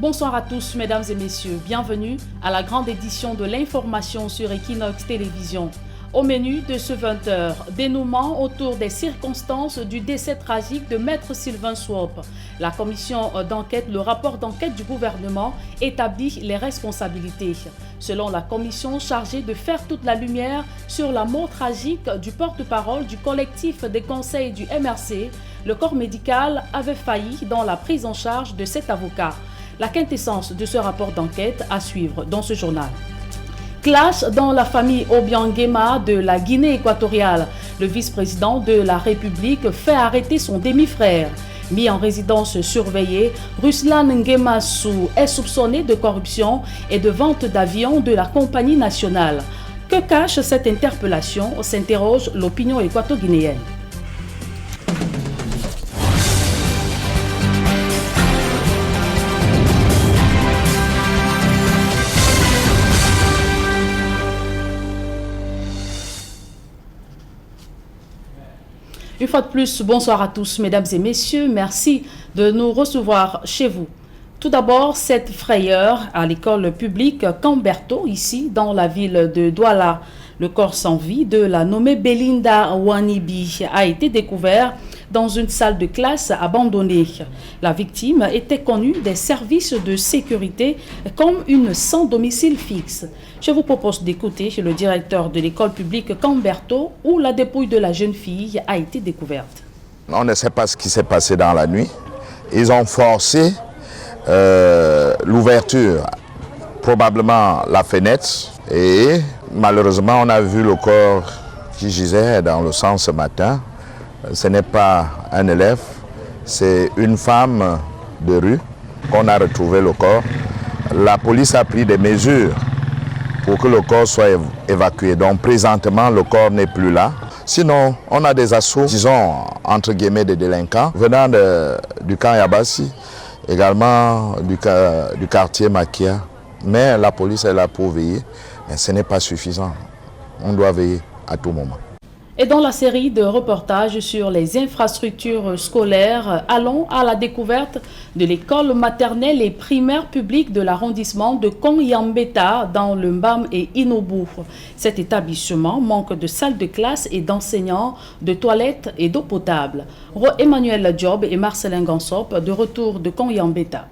Bonsoir à tous, mesdames et messieurs. Bienvenue à la grande édition de l'information sur Equinox Télévision. Au menu de ce 20h, dénouement autour des circonstances du décès tragique de Maître Sylvain Swop. La commission d'enquête, le rapport d'enquête du gouvernement établit les responsabilités. Selon la commission chargée de faire toute la lumière sur la mort tragique du porte-parole du collectif des conseils du MRC, le corps médical avait failli dans la prise en charge de cet avocat. La quintessence de ce rapport d'enquête à suivre dans ce journal. Clash dans la famille Obiangema de la Guinée équatoriale. Le vice-président de la République fait arrêter son demi-frère. Mis en résidence surveillée, Ruslan Ngemassou est soupçonné de corruption et de vente d'avions de la compagnie nationale. Que cache cette interpellation, s'interroge l'opinion équato-guinéenne. Une fois de plus, bonsoir à tous, mesdames et messieurs. Merci de nous recevoir chez vous. Tout d'abord, cette frayeur à l'école publique Camberto, ici, dans la ville de Douala. Le corps sans vie de la nommée Belinda Wanibi a été découvert dans une salle de classe abandonnée. La victime était connue des services de sécurité comme une sans domicile fixe. Je vous propose d'écouter le directeur de l'école publique Camberto où la dépouille de la jeune fille a été découverte. On ne sait pas ce qui s'est passé dans la nuit. Ils ont forcé l'ouverture, probablement la fenêtre, et malheureusement on a vu le corps qui gisait dans le sang ce matin. Ce n'est pas un élève, c'est une femme de rue qu'on a retrouvé le corps. La police a pris des mesures pour que le corps soit évacué. Donc présentement, le corps n'est plus là. Sinon, on a des assauts, disons, entre guillemets, des délinquants, venant du camp Yabassi, également du quartier Makia. Mais la police est là pour veiller, mais ce n'est pas suffisant. On doit veiller à tout moment. Et dans la série de reportages sur les infrastructures scolaires, allons à la découverte de l'école maternelle et primaire publique de l'arrondissement de Konyambeta dans le Mbam et Inobu. Cet établissement manque de salles de classe et d'enseignants, de toilettes et d'eau potable. Emmanuel Diop et Marcelin Gansop de retour de Konyambeta.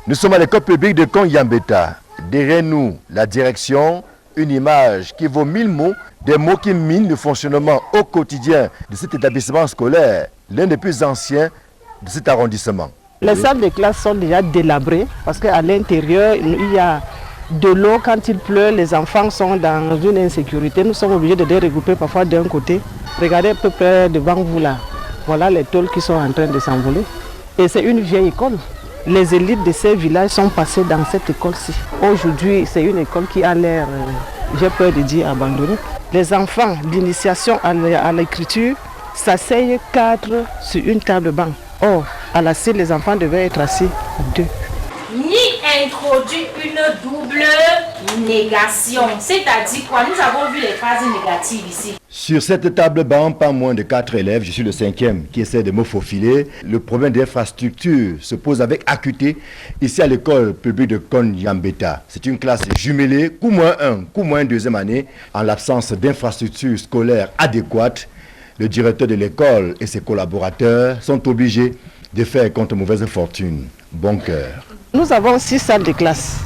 Nous sommes à l'école publique de Konyambeta. Derrière nous, la direction, une image qui vaut 1000 mots, des mots qui minent le fonctionnement au quotidien de cet établissement scolaire, l'un des plus anciens de cet arrondissement. Les salles de classe sont déjà délabrées parce qu'à l'intérieur, il y a de l'eau. Quand il pleut, les enfants sont dans une insécurité. Nous sommes obligés de les regrouper parfois d'un côté. Regardez à peu près devant vous là. Voilà les tôles qui sont en train de s'envoler. Et c'est une vieille école. Les élites de ces villages sont passées dans cette école-ci. Aujourd'hui, c'est une école qui a l'air, j'ai peur de dire, abandonnée. Les enfants d'initiation à l'écriture s'asseyent 4 sur une table banc. Or, à la CIL, les enfants devaient être assis 2. Ni introduit une double négation. C'est-à-dire quoi? Nous avons vu les phases négatives ici. Sur cette table banc, pas moins de 4 élèves, je suis le 5e qui essaie de me faufiler. Le problème d'infrastructure se pose avec acuité ici à l'école publique de Konyambeta. C'est une classe jumelée, Q-1, Q- deuxième année. En l'absence d'infrastructures scolaires adéquates, le directeur de l'école et ses collaborateurs sont obligés de faire contre mauvaise fortune. Bon cœur. Nous avons 6 salles de classe,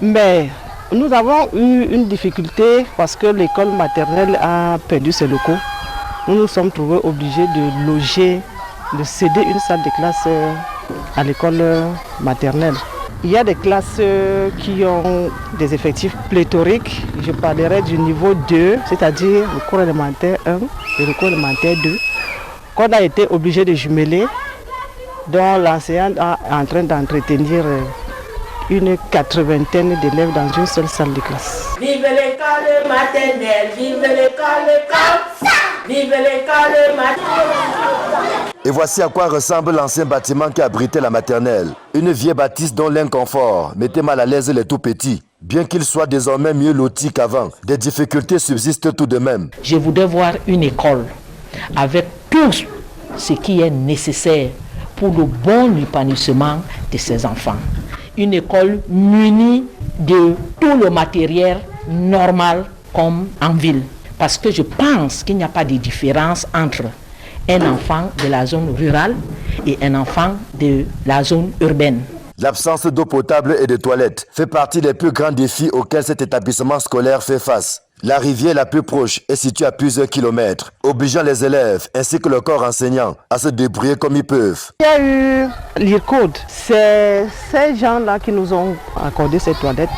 mais nous avons eu une difficulté parce que l'école maternelle a perdu ses locaux. Nous nous sommes trouvés obligés de loger, de céder une salle de classe à l'école maternelle. Il y a des classes qui ont des effectifs pléthoriques. Je parlerai du niveau 2, c'est-à-dire le cours élémentaire 1 et le cours élémentaire 2, qu'on a été obligé de jumeler, dont l'enseignant est en train d'entretenir une 80aine d'élèves dans une seule salle de classe. Vive l'école maternelle, vive l'école comme ça, vive l'école maternelle. Et voici à quoi ressemble l'ancien bâtiment qui abritait la maternelle. Une vieille bâtisse dont l'inconfort mettait mal à l'aise les tout petits. Bien qu'ils soient désormais mieux lotis qu'avant, des difficultés subsistent tout de même. Je voudrais voir une école avec tout ce qui est nécessaire pour le bon épanouissement de ces enfants. Une école munie de tout le matériel normal comme en ville. Parce que je pense qu'il n'y a pas de différence entre un enfant de la zone rurale et un enfant de la zone urbaine. L'absence d'eau potable et de toilettes fait partie des plus grands défis auxquels cet établissement scolaire fait face. La rivière la plus proche est située à plusieurs kilomètres, obligeant les élèves ainsi que le corps enseignant à se débrouiller comme ils peuvent. Il y a eu l'IRCODE, c'est ces gens-là qui nous ont accordé ces toilettes.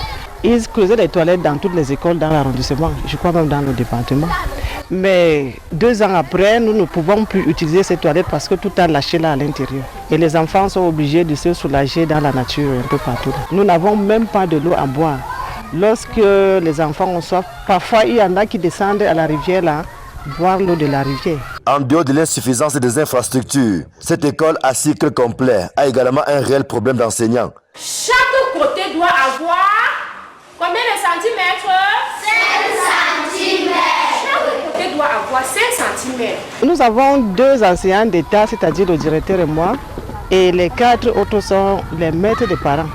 Ils creusaient des toilettes dans toutes les écoles dans l'arrondissement, je crois même dans le département. Mais 2 ans après, nous ne pouvons plus utiliser ces toilettes parce que tout a lâché là à l'intérieur. Et les enfants sont obligés de se soulager dans la nature un peu partout. Nous n'avons même pas de l'eau à boire. Lorsque les enfants ont soif, parfois il y en a qui descendent à la rivière là, boire l'eau de la rivière. En dehors de l'insuffisance des infrastructures, cette école à cycle complet a également un réel problème d'enseignants. Chaque côté doit avoir combien de centimètres? 5 centimètres. Chaque côté doit avoir 5 centimètres. Nous avons 2 enseignants d'État, c'est-à-dire le directeur et moi, et les 4 autres sont les maîtres des parents.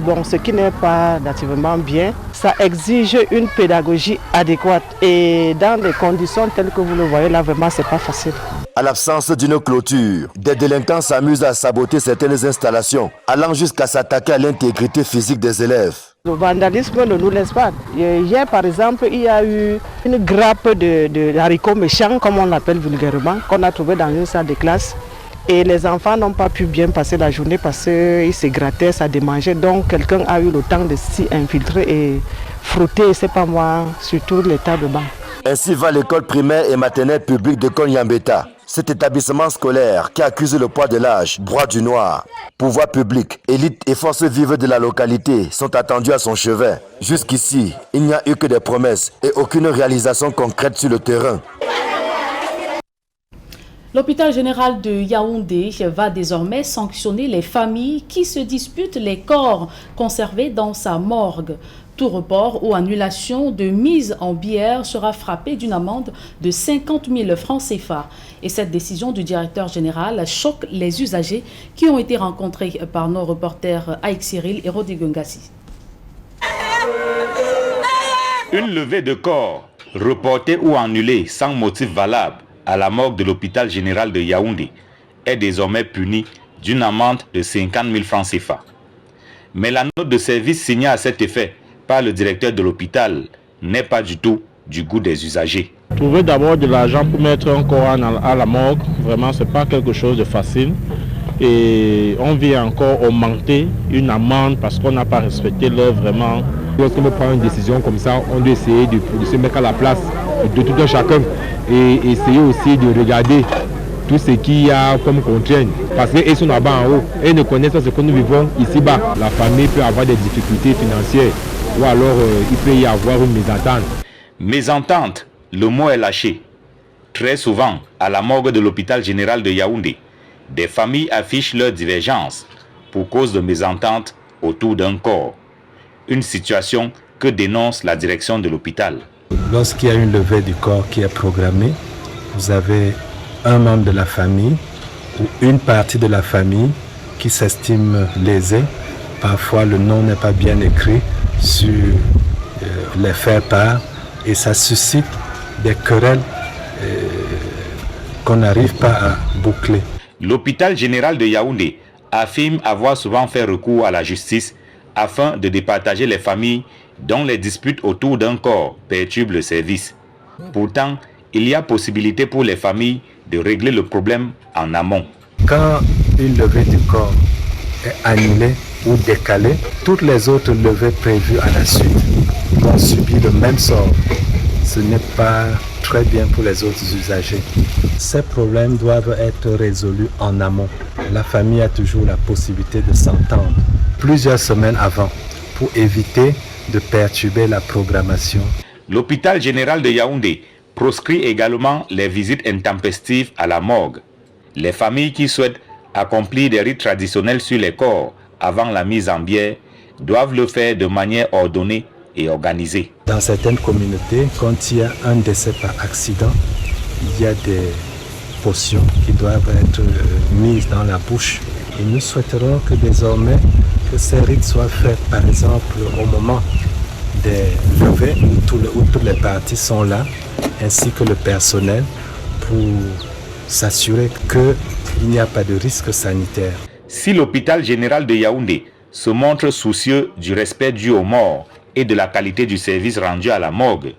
Bon, ce qui n'est pas relativement bien, ça exige une pédagogie adéquate et dans des conditions telles que vous le voyez là, vraiment, c'est pas facile. À l'absence d'une clôture, des délinquants s'amusent à saboter certaines installations, allant jusqu'à s'attaquer à l'intégrité physique des élèves. Le vandalisme ne nous laisse pas. Hier, par exemple, il y a eu une grappe de haricots méchants, comme on l'appelle vulgairement, qu'on a trouvé dans une salle de classe. Et les enfants n'ont pas pu bien passer la journée parce qu'ils se grattaient, ça démangeait. Donc quelqu'un a eu le temps de s'y infiltrer et frotter, c'est pas moi, sur toutes les tables bancs. Ainsi va l'école primaire et maternelle publique de Konyambeta. Cet établissement scolaire qui accuse le poids de l'âge, broie du noir. Pouvoir public, élite et forces vives de la localité sont attendus à son chevet. Jusqu'ici, il n'y a eu que des promesses et aucune réalisation concrète sur le terrain. L'hôpital général de Yaoundé va désormais sanctionner les familles qui se disputent les corps conservés dans sa morgue. Tout report ou annulation de mise en bière sera frappé d'une amende de 50 000 francs CFA. Et cette décision du directeur général choque les usagers qui ont été rencontrés par nos reporters Aïk Cyril et Rodi Gungassi. Une levée de corps reportée ou annulée sans motif valable à la morgue de l'hôpital général de Yaoundé est désormais punie d'une amende de 50 000 francs CFA. Mais la note de service signée à cet effet par le directeur de l'hôpital n'est pas du tout du goût des usagers. Trouver d'abord de l'argent pour mettre un corps à la morgue, vraiment c'est pas quelque chose de facile. Et on vient encore augmenter une amende parce qu'on n'a pas respecté l'heure vraiment. Lorsqu'on prend une décision comme ça, on doit essayer de se mettre à la place de tout un chacun et essayer aussi de regarder tout ce qu'il y a comme contrainte. Parce qu'ils sont là-bas en haut et ne connaissent pas ce que nous vivons ici-bas. La famille peut avoir des difficultés financières ou alors il peut y avoir une mésentente. Mésentente, le mot est lâché. Très souvent, à la morgue de l'hôpital général de Yaoundé, des familles affichent leurs divergences pour cause de mésentente autour d'un corps. Une situation que dénonce la direction de l'hôpital. Lorsqu'il y a une levée du corps qui est programmée, vous avez un membre de la famille ou une partie de la famille qui s'estime lésée. Parfois, le nom n'est pas bien écrit sur les faire-part et ça suscite des querelles qu'on n'arrive pas à boucler. L'hôpital général de Yaoundé affirme avoir souvent fait recours à la justice afin de départager les familles dont les disputes autour d'un corps perturbent le service. Pourtant, il y a possibilité pour les familles de régler le problème en amont. Quand une levée du corps est annulée ou décalée, toutes les autres levées prévues à la suite vont subir le même sort. Ce n'est pas très bien pour les autres usagers. Ces problèmes doivent être résolus en amont. La famille a toujours la possibilité de s'entendre plusieurs semaines avant pour éviter de perturber la programmation. L'hôpital général de Yaoundé proscrit également les visites intempestives à la morgue. Les familles qui souhaitent accomplir des rites traditionnels sur les corps avant la mise en bière doivent le faire de manière ordonnée et organisée. Dans certaines communautés, quand il y a un décès par accident, il y a des potions qui doivent être mises dans la bouche. Et nous souhaiterons que désormais, que ces rites soient faits, par exemple, au moment des levées, où toutes les parties sont là, ainsi que le personnel, pour s'assurer qu'il n'y a pas de risque sanitaire. Si l'hôpital général de Yaoundé se montre soucieux du respect dû aux morts et de la qualité du service rendu à la morgue,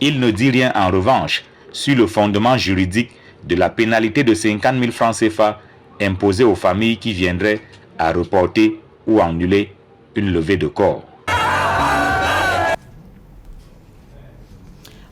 il ne dit rien en revanche sur le fondement juridique de la pénalité de 50 000 francs CFA imposée aux familles qui viendraient à reporter ou annuler une levée de corps.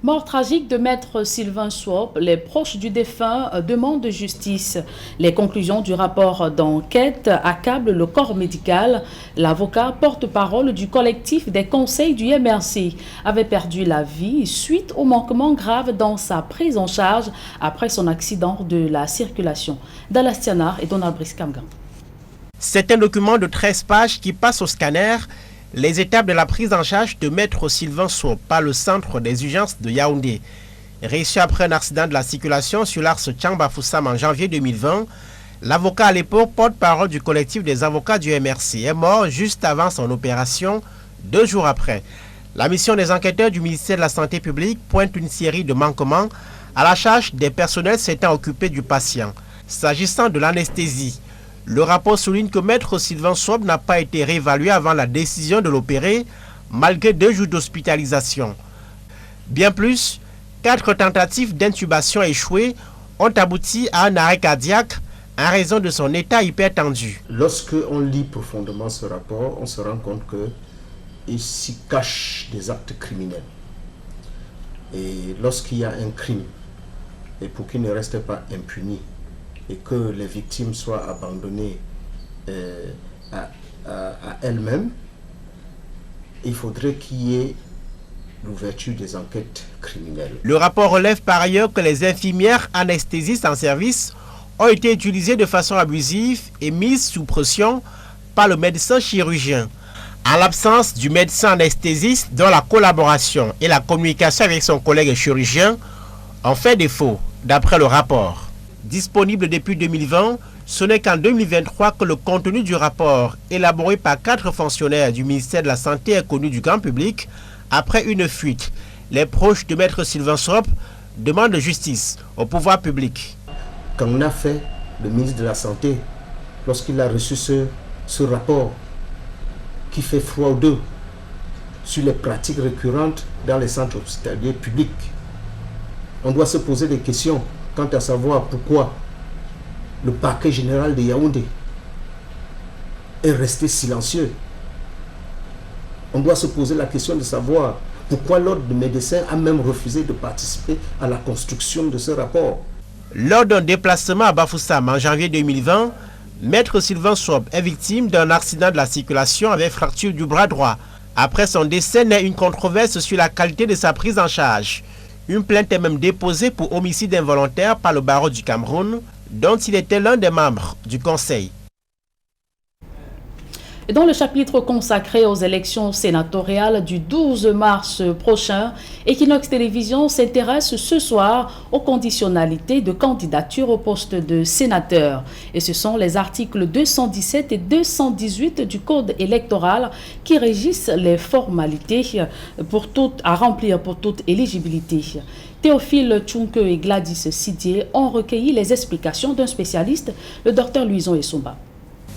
Mort tragique de maître Sylvain Swop, les proches du défunt demandent justice. Les conclusions du rapport d'enquête accablent le corps médical. L'avocat porte-parole du collectif des conseils du MRC avait perdu la vie suite au manquement grave dans sa prise en charge après son accident de la circulation. Dallas Tianar et Donald Brice-Kamgan. C'est un document de 13 pages qui passe au scanner les étapes de la prise en charge de maître Sylvain Swop par le centre des urgences de Yaoundé. Réussi après un accident de la circulation sur l'axe Tchang-Bafoussam en janvier 2020, l'avocat à l'époque, porte-parole du collectif des avocats du MRC, est mort juste avant son opération, 2 jours après. La mission des enquêteurs du ministère de la Santé publique pointe une série de manquements à la charge des personnels s'étant occupés du patient. S'agissant de l'anesthésie, le rapport souligne que maître Sylvain Swop n'a pas été réévalué avant la décision de l'opérer, malgré 2 jours d'hospitalisation. Bien plus, 4 tentatives d'intubation échouées ont abouti à un arrêt cardiaque en raison de son état hypertendu. Lorsque on lit profondément ce rapport, on se rend compte qu'il s'y cache des actes criminels. Et lorsqu'il y a un crime, et pour qu'il ne reste pas impuni, et que les victimes soient abandonnées à elles-mêmes, il faudrait qu'il y ait l'ouverture des enquêtes criminelles. Le rapport relève par ailleurs que les infirmières anesthésistes en service ont été utilisées de façon abusive et mises sous pression par le médecin chirurgien. En l'absence du médecin anesthésiste, dont la collaboration et la communication avec son collègue chirurgien ont fait défaut, d'après le rapport. Disponible depuis 2020, ce n'est qu'en 2023 que le contenu du rapport, élaboré par 4 fonctionnaires du ministère de la Santé, est connu du grand public après une fuite. Les proches de maître Sylvain Swop demandent justice au pouvoir public. Qu'en a fait le ministre de la Santé lorsqu'il a reçu ce rapport qui fait fraudeux sur les pratiques récurrentes dans les centres hospitaliers publics? On doit se poser des questions quant à savoir pourquoi le parquet général de Yaoundé est resté silencieux. On doit se poser la question de savoir pourquoi l'ordre de médecins a même refusé de participer à la construction de ce rapport. Lors d'un déplacement à Bafoussam en janvier 2020, maître Sylvain Swop est victime d'un accident de la circulation avec fracture du bras droit. Après son décès, naît une controverse sur la qualité de sa prise en charge. Une plainte est même déposée pour homicide involontaire par le barreau du Cameroun, dont il était l'un des membres du conseil. Et dans le chapitre consacré aux élections sénatoriales du 12 mars prochain, Equinox Télévision s'intéresse ce soir aux conditionnalités de candidature au poste de sénateur. Et ce sont les articles 217 et 218 du Code électoral qui régissent les formalités à remplir pour toute éligibilité. Théophile Tchunke et Gladys Sidier ont recueilli les explications d'un spécialiste, le docteur Louison Essomba.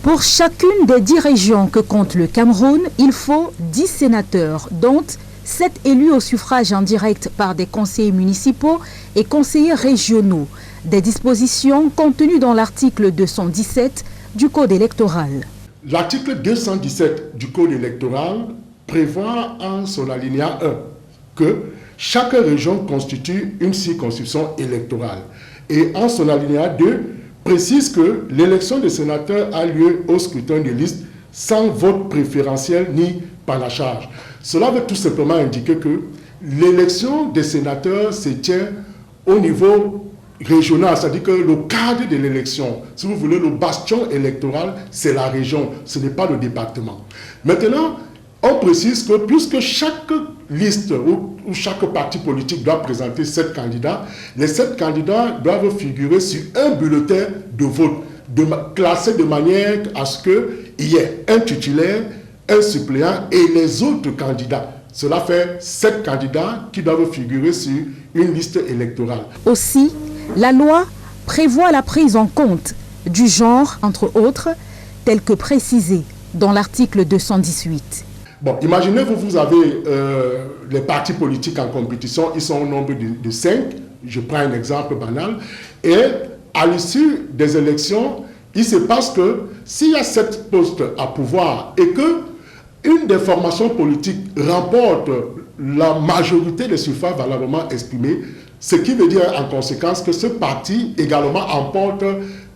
Pour chacune des 10 régions que compte le Cameroun, il faut 10 sénateurs, dont 7 élus au suffrage en direct par des conseillers municipaux et conseillers régionaux. Des dispositions contenues dans l'article 217 du Code électoral. L'article 217 du Code électoral prévoit en son alinéa 1 que chaque région constitue une circonscription électorale. Et en son alinéa 2, précise que l'élection des sénateurs a lieu au scrutin de liste sans vote préférentiel ni par la charge. Cela veut tout simplement indiquer que l'élection des sénateurs se tient au niveau régional, c'est-à-dire que le cadre de l'élection, si vous voulez, le bastion électoral, c'est la région, ce n'est pas le département. Maintenant, on précise que puisque chaque liste où chaque parti politique doit présenter 7 candidats, les 7 candidats doivent figurer sur un bulletin de vote, classé de manière à ce qu'il y ait un titulaire, un suppléant et les autres candidats. Cela fait 7 candidats qui doivent figurer sur une liste électorale. Aussi, la loi prévoit la prise en compte du genre, entre autres, tel que précisé dans l'article 218. Bon, imaginez vous avez les partis politiques en compétition, ils sont au nombre de 5, je prends un exemple banal, et à l'issue des élections, il se passe que s'il y a 7 postes à pouvoir et que une des formations politiques remporte la majorité des suffrages valablement exprimés, ce qui veut dire en conséquence que ce parti également emporte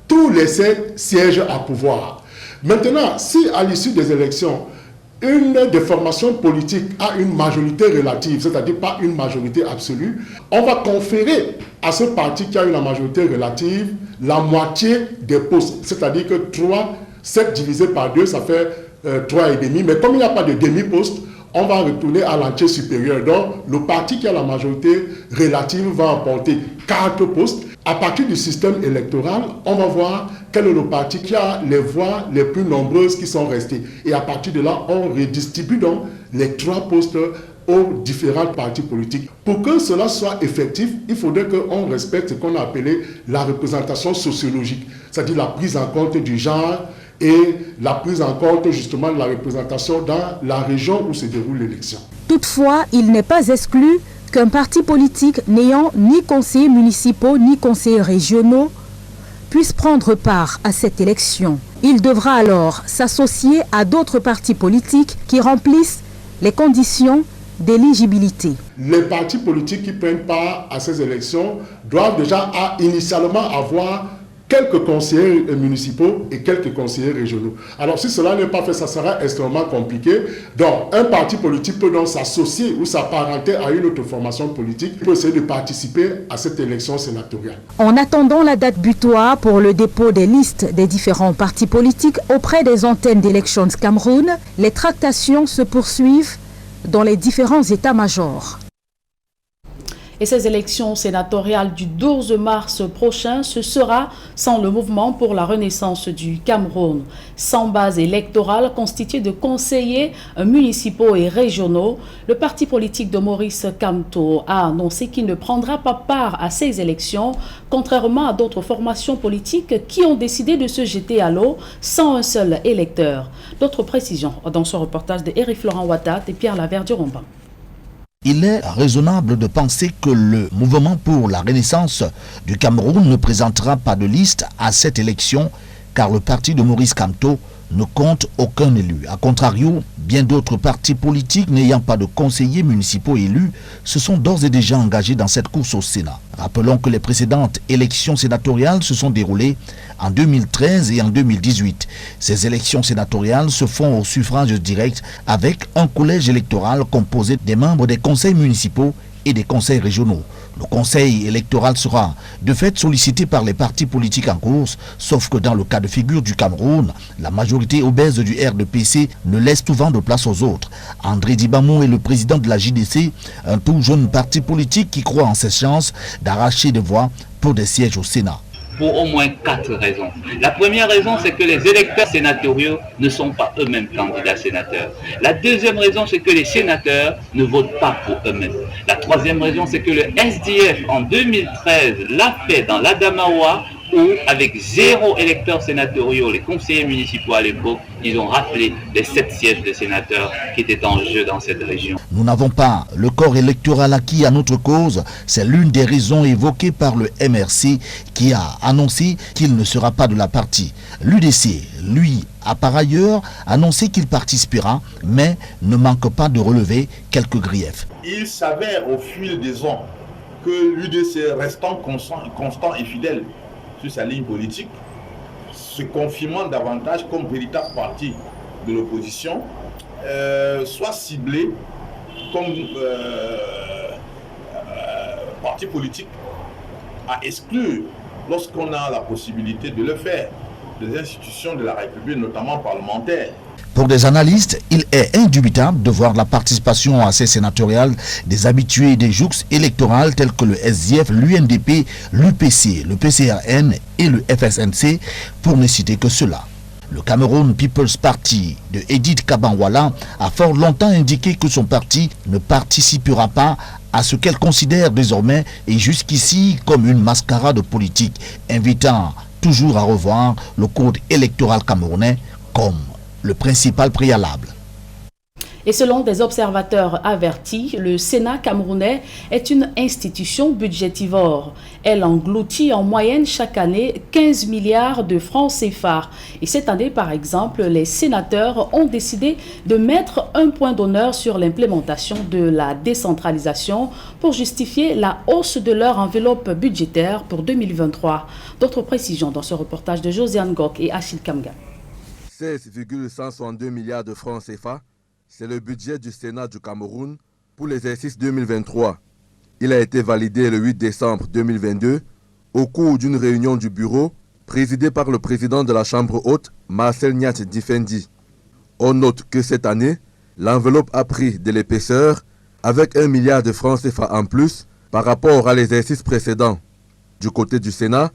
tous les 7 sièges à pouvoir. Maintenant, si à l'issue des élections, une des formations politiques a une majorité relative, c'est-à-dire pas une majorité absolue, on va conférer à ce parti qui a eu la majorité relative la moitié des postes, c'est-à-dire que 7 divisé par 2, ça fait 3,5, mais comme il n'y a pas de demi-poste, on va retourner à l'entier supérieur. Donc, le parti qui a la majorité relative va emporter 4 postes. À partir du système électoral, on va voir quel est le parti qui a les voix les plus nombreuses qui sont restées. Et à partir de là, on redistribue donc les 3 postes aux différents partis politiques. Pour que cela soit effectif, il faudrait qu'on respecte ce qu'on a appelé la représentation sociologique, c'est-à-dire la prise en compte du genre et la prise en compte justement de la représentation dans la région où se déroule l'élection. Toutefois, il n'est pas exclu qu'un parti politique n'ayant ni conseillers municipaux ni conseillers régionaux puisse prendre part à cette élection. Il devra alors s'associer à d'autres partis politiques qui remplissent les conditions d'éligibilité. Les partis politiques qui prennent part à ces élections doivent déjà initialement avoir quelques conseillers municipaux et quelques conseillers régionaux. Alors si cela n'est pas fait, ça sera extrêmement compliqué. Donc un parti politique peut donc s'associer ou s'apparenter à une autre formation politique pour essayer de participer à cette élection sénatoriale. En attendant la date butoir pour le dépôt des listes des différents partis politiques auprès des antennes d'Elections Cameroun, les tractations se poursuivent dans les différents états-majors. Et ces élections sénatoriales du 12 mars prochain, ce sera sans le mouvement pour la renaissance du Cameroun. Sans base électorale constituée de conseillers municipaux et régionaux, le parti politique de Maurice Kamto a annoncé qu'il ne prendra pas part à ces élections, contrairement à d'autres formations politiques qui ont décidé de se jeter à l'eau sans un seul électeur. D'autres précisions dans ce reportage de Eric Florent Ouattat et Pierre Laverdu-Romban. Il est raisonnable de penser que le mouvement pour la renaissance du Cameroun ne présentera pas de liste à cette élection car le parti de Maurice Kamto ne compte aucun élu. A contrario, bien d'autres partis politiques n'ayant pas de conseillers municipaux élus se sont d'ores et déjà engagés dans cette course au Sénat. Rappelons que les précédentes élections sénatoriales se sont déroulées en 2013 et en 2018. Ces élections sénatoriales se font au suffrage direct avec un collège électoral composé des membres des conseils municipaux et des conseils régionaux. Le conseil électoral sera de fait sollicité par les partis politiques en course, sauf que dans le cas de figure du Cameroun, la majorité obèse du RDPC ne laisse souvent de place aux autres. André Dibamou est le président de la JDC, un tout jeune parti politique qui croit en ses chances d'arracher des voix pour des sièges au Sénat. Pour au moins 4 raisons. La première raison, c'est que les électeurs sénatoriaux ne sont pas eux-mêmes candidats sénateurs. La deuxième raison, c'est que les sénateurs ne votent pas pour eux-mêmes. La troisième raison, c'est que le SDF, en 2013, l'a fait dans l'Adamawa, où, avec 0 électeurs sénatoriaux, les conseillers municipaux à l'époque, ils ont rappelé les 7 sièges de sénateurs qui étaient en jeu dans cette région. Nous n'avons pas le corps électoral acquis à notre cause. C'est l'une des raisons évoquées par le MRC qui a annoncé qu'il ne sera pas de la partie. L'UDC, lui, a par ailleurs annoncé qu'il participera, mais ne manque pas de relever quelques griefs. Il s'avère au fil des ans que l'UDC restant constant et fidèle sur sa ligne politique, se confirmant davantage comme véritable parti de l'opposition, soit ciblé comme parti politique à exclure lorsqu'on a la possibilité de le faire des institutions de la République, notamment parlementaires. Pour des analystes, il est indubitable de voir la participation à ces sénatoriales des habitués des jouxtes électorales tels que le SDF, l'UNDP, l'UPC, le PCRN et le FSNC, pour ne citer que cela. Le Cameroun People's Party de Edith Kabanwala a fort longtemps indiqué que son parti ne participera pas à ce qu'elle considère désormais et jusqu'ici comme une mascarade politique, invitant toujours à revoir le code électoral camerounais comme le principal préalable. Et selon des observateurs avertis, le Sénat camerounais est une institution budgétivore. Elle engloutit en moyenne chaque année 15 milliards de francs CFA. Et cette année, par exemple, les sénateurs ont décidé de mettre un point d'honneur sur l'implémentation de la décentralisation pour justifier la hausse de leur enveloppe budgétaire pour 2023. D'autres précisions dans ce reportage de Josiane Gok et Achille Kamga. 16,162 milliards de francs CFA. C'est le budget du Sénat du Cameroun pour l'exercice 2023. Il a été validé le 8 décembre 2022 au cours d'une réunion du bureau présidée par le président de la Chambre haute, Marcel Nyat Difendi. On note que cette année, l'enveloppe a pris de l'épaisseur avec 1 milliard de francs CFA en plus par rapport à l'exercice précédent. Du côté du Sénat,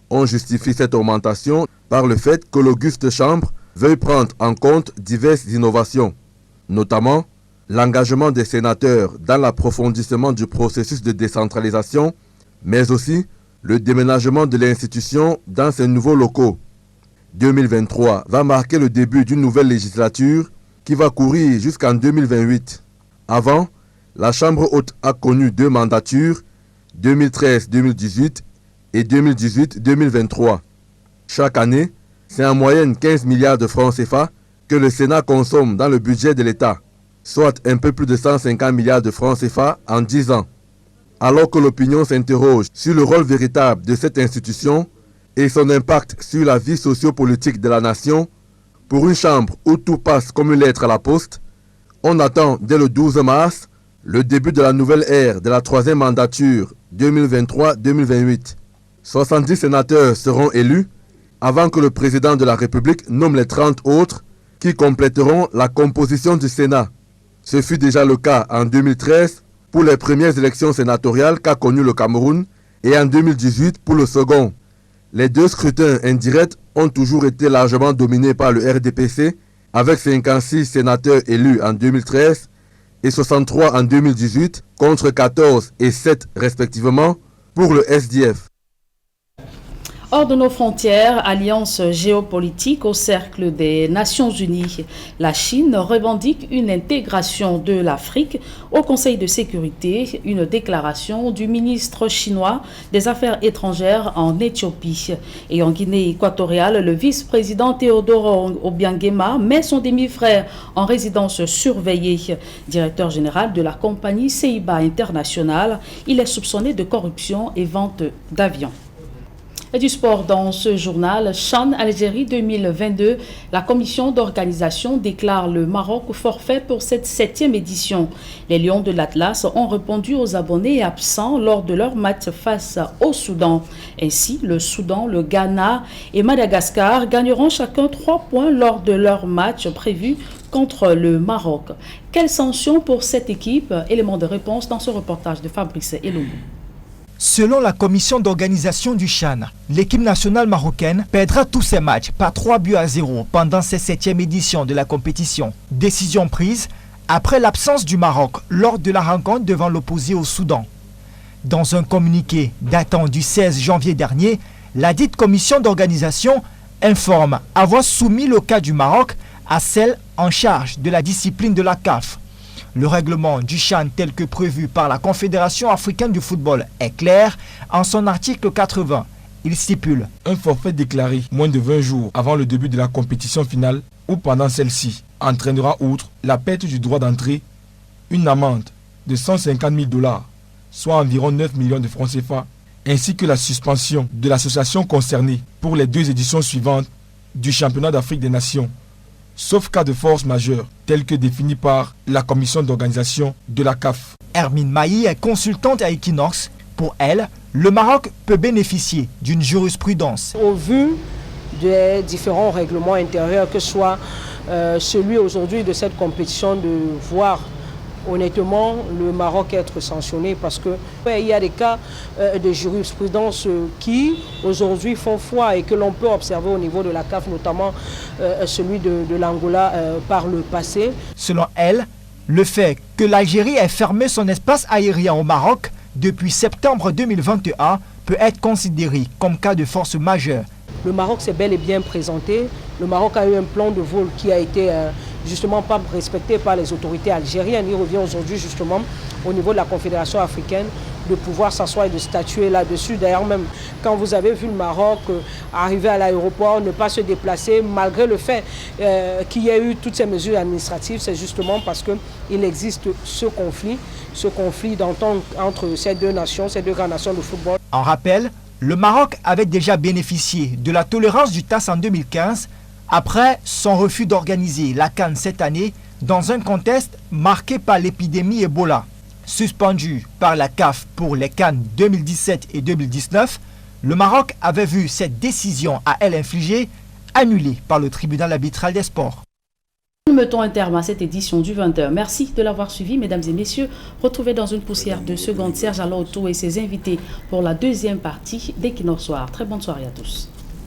on justifie cette augmentation par le fait que l'auguste Chambre veuille prendre en compte diverses innovations, notamment l'engagement des sénateurs dans l'approfondissement du processus de décentralisation, mais aussi le déménagement de l'institution dans ses nouveaux locaux. 2023 va marquer le début d'une nouvelle législature qui va courir jusqu'en 2028. Avant, la Chambre haute a connu 2 mandatures, 2013-2018 et 2018-2023. Chaque année, c'est en moyenne 15 milliards de francs CFA que le Sénat consomme dans le budget de l'État, soit un peu plus de 150 milliards de francs CFA en 10 ans. Alors que l'opinion s'interroge sur le rôle véritable de cette institution et son impact sur la vie sociopolitique de la nation, pour une chambre où tout passe comme une lettre à la poste, on attend dès le 12 mars le début de la nouvelle ère de la 3e mandature 2023-2028. 70 sénateurs seront élus avant que le président de la République nomme les 30 autres qui compléteront la composition du Sénat. Ce fut déjà le cas en 2013 pour les premières élections sénatoriales qu'a connues le Cameroun et en 2018 pour le second. Les 2 scrutins indirects ont toujours été largement dominés par le RDPC avec 56 sénateurs élus en 2013 et 63 en 2018 contre 14 et 7 respectivement pour le SDF. Hors de nos frontières, alliance géopolitique au cercle des Nations Unies, la Chine revendique une intégration de l'Afrique au Conseil de sécurité, une déclaration du ministre chinois des Affaires étrangères en Éthiopie. Et en Guinée équatoriale, le vice-président Théodore Obiangema met son demi-frère en résidence surveillée. Directeur général de la compagnie Ceiba International, il est soupçonné de corruption et vente d'avions. Et du sport dans ce journal, CHAN Algérie 2022, la commission d'organisation déclare le Maroc forfait pour cette 7e édition. Les Lions de l'Atlas ont répondu aux abonnés absents lors de leur match face au Soudan. Ainsi, le Soudan, le Ghana et Madagascar gagneront chacun 3 points lors de leur match prévu contre le Maroc. Quelle sanction pour cette équipe? Élément de réponse dans ce reportage de Fabrice Eloumou. Selon la commission d'organisation du CHAN, l'équipe nationale marocaine perdra tous ses matchs par 3-0 pendant cette 7e édition de la compétition. Décision prise après l'absence du Maroc lors de la rencontre devant l'opposé au Soudan. Dans un communiqué datant du 16 janvier dernier, la dite commission d'organisation informe avoir soumis le cas du Maroc à celle en charge de la discipline de la CAF. Le règlement du CHAN tel que prévu par la Confédération africaine du football est clair en son article 80. Il stipule un forfait déclaré moins de 20 jours avant le début de la compétition finale ou pendant celle-ci entraînera outre la perte du droit d'entrée, une amende de 150 000 $, soit environ 9 millions de francs CFA, ainsi que la suspension de l'association concernée pour les 2 éditions suivantes du championnat d'Afrique des Nations, sauf cas de force majeure, tel que défini par la commission d'organisation de la CAF. Hermine Mailly est consultante à Equinox. Pour elle, le Maroc peut bénéficier d'une jurisprudence. Au vu des différents règlements intérieurs, que ce soit celui aujourd'hui de cette compétition de voir honnêtement le Maroc être sanctionné, parce que il y a des cas de jurisprudence qui aujourd'hui font foi et que l'on peut observer au niveau de la CAF, notamment celui de l'Angola par le passé. Selon elle, le fait que l'Algérie ait fermé son espace aérien au Maroc depuis septembre 2021 peut être considéré comme cas de force majeure. Le Maroc s'est bel et bien présenté. Le Maroc a eu un plan de vol qui a été justement pas respecté par les autorités algériennes. Il revient aujourd'hui justement au niveau de la Confédération africaine de pouvoir s'asseoir et de statuer là-dessus. D'ailleurs, même quand vous avez vu le Maroc arriver à l'aéroport, ne pas se déplacer, malgré le fait qu'il y ait eu toutes ces mesures administratives, c'est justement parce qu'il existe ce conflit d'entente entre ces deux nations, ces deux grandes nations de football. En rappel, le Maroc avait déjà bénéficié de la tolérance du TAS en 2015 après son refus d'organiser la CAN cette année dans un contexte marqué par l'épidémie Ebola. Suspendu par la CAF pour les CAN 2017 et 2019, le Maroc avait vu cette décision à elle infligée annulée par le tribunal arbitral des sports. Nous mettons un terme à cette édition du 20h. Merci de l'avoir suivi, mesdames et messieurs. Retrouvez dans une poussière de secondes Serge Aloto et ses invités pour la deuxième partie d'Equinox Soir. Très bonne soirée à tous.